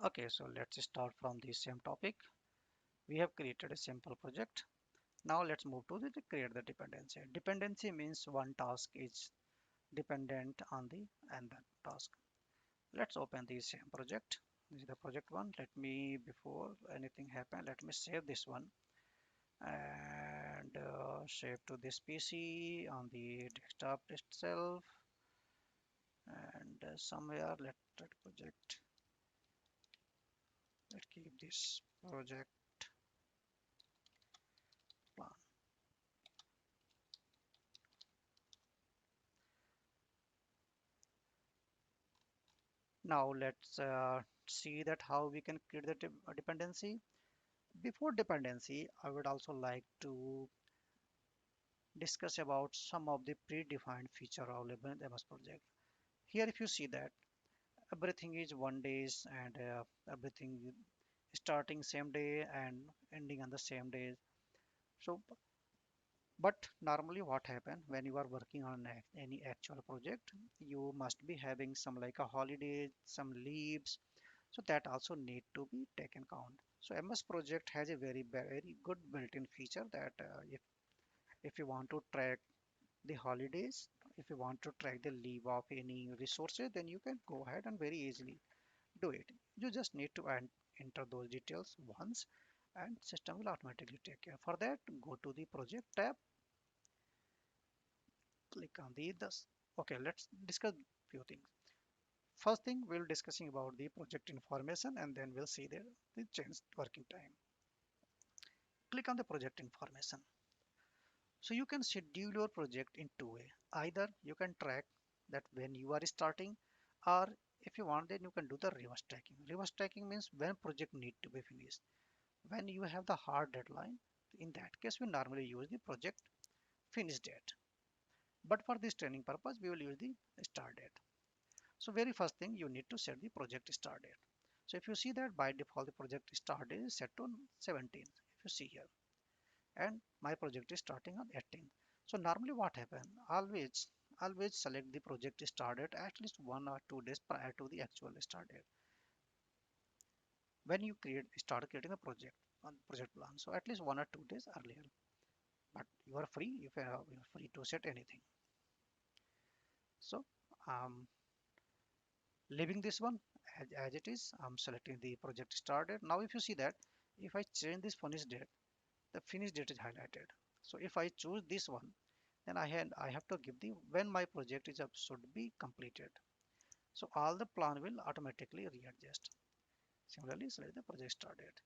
Okay, so let's start from the same topic. We have created a simple project. Now let's move to the create the dependency. Dependency means one task is dependent on the another task. Let's open the same project. This is the project one. Let me, before anything happen, let me save this one and save to this PC on the desktop itself, and somewhere let that project, let's keep this project plan. Now let's see that how we can create the dependency. Before dependency, I would also like to discuss about some of the predefined feature available in the MS project. Here, if you see that everything is one days and everything starting same day and ending on the same day. So, but normally what happen when you are working on any actual project, you must be having some like a holiday, some leaves, so that also need to be taken count. So MS project has a very good built-in feature that if you want to track the holidays, if you want to track the leave of any resources, then you can go ahead and very easily do it. You just need to enter those details once and system will automatically take care. For that, go to the project tab, click on the this. Okay, let's discuss few things. First thing we'll discussing about the project information and then we'll see the changed working time. Click on the project information. So you can schedule your project in two way. Either you can track that when you are starting, or if you want, then you can do the reverse tracking. Reverse tracking means when project need to be finished. When you have the hard deadline, in that case, we normally use the project finish date. But for this training purpose, we will use the start date. So very first thing, you need to set the project start date. So if you see that by default, the project start date is set to 17th. If you see here, and my project is starting on 18th. So normally what happen? Always select the project start date at least 1 or 2 days prior to the actual start date. When you start creating a project on project plan, so at least 1 or 2 days earlier. But you are free. You're free to set anything. So um, leaving this one as it is. I'm selecting the project start date. Now if you see that if I change this finish date, the finish date is highlighted. So if I choose this one, then I have to give the when my project is up should be completed. So all the plan will automatically readjust. Similarly, select the project start date.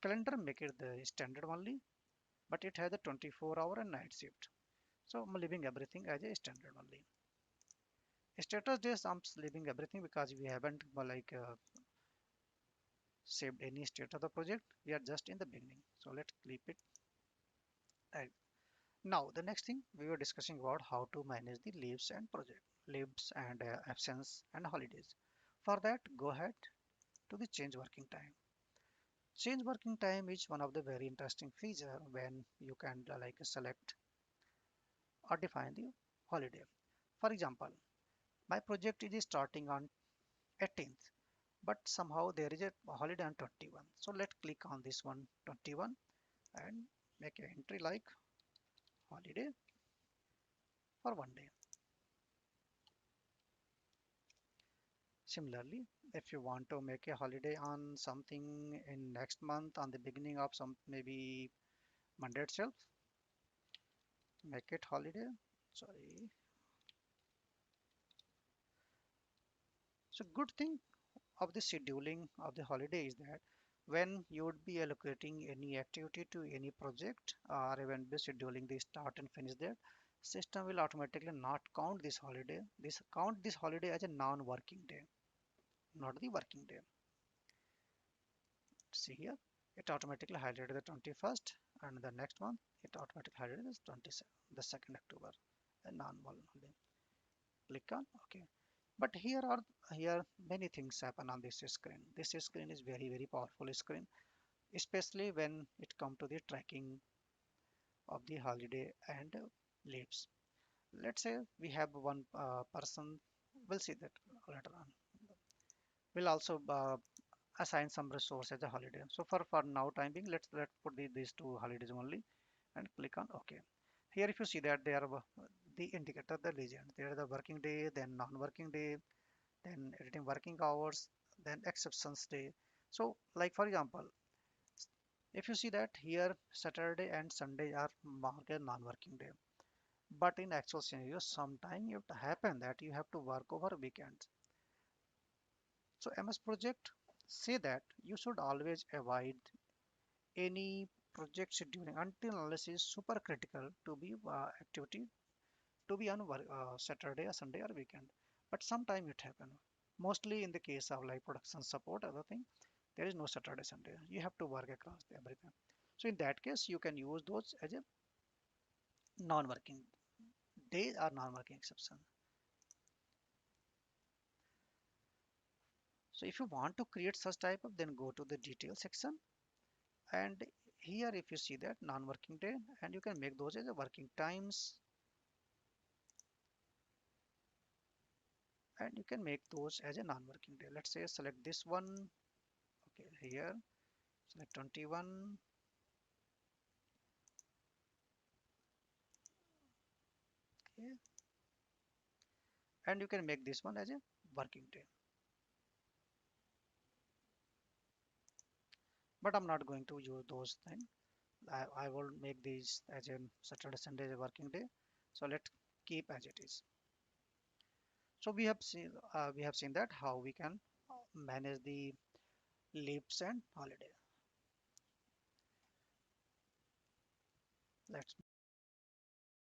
Calendar make it the standard only, but it has a 24-hour and night shift. So I'm leaving everything as a standard only. Status days I'm leaving everything because we haven't saved any state of the project. We are just in the beginning. So let's keep it. uh, Now the next thing we were discussing about how to manage the leaves and absence and holidays. For that, go ahead to the change working time. Change working time is one of the very interesting feature when you can select or define the holiday. For example, my project is starting on 18th, but somehow there is a holiday on 21. So let's click on this one 21 and make an entry like holiday for 1 day. Similarly, if you want to make a holiday on something in next month on the beginning of some maybe Monday itself, make it holiday. Sorry. So good thing of the scheduling of the holiday is that when you would be allocating any activity to any project or even be scheduling the start and finish date, system will automatically not count this holiday. This count this holiday as a non-working day, not the working day. See here, it automatically highlighted the 21st, and the next one it automatically highlighted the 27th, the 2nd October, a non-working holiday. Click on OK. But here many things happen on this screen. This screen is very powerful screen, especially when it comes to the tracking of the holiday and leaves. Let's say we have one person. We'll see that later on. We'll also assign some resource as a holiday. So for now time being, let's put these two holidays only and click on OK. Here if you see that they are the indicator, the legend, they are the working day, then non-working day, then editing working hours, then exceptions day. So like for example, if you see that here Saturday and Sunday are marked as non-working day, but in actual scenario sometime it happen that you have to work over weekends. So MS Project say that you should always avoid any project scheduling until unless it is super critical to be activity to be on Saturday or Sunday or weekend. But sometime it happen. Mostly in the case of like production support, other thing, there is no Saturday, Sunday. You have to work across everything. So in that case, you can use those as a non-working day or non-working exception. So if you want to create such type of, then go to the detail section. And here, if you see that non-working day, and you can make those as a working times, and you can make those as a non-working day. Let's say select this one. Okay, here select 21. Okay, and you can make this one as a working day. But I'm not going to use those things. I will make these as a Saturday, Sunday as a working day. So let's keep as it is. So we have seen that how we can manage the leaves and holiday. Let's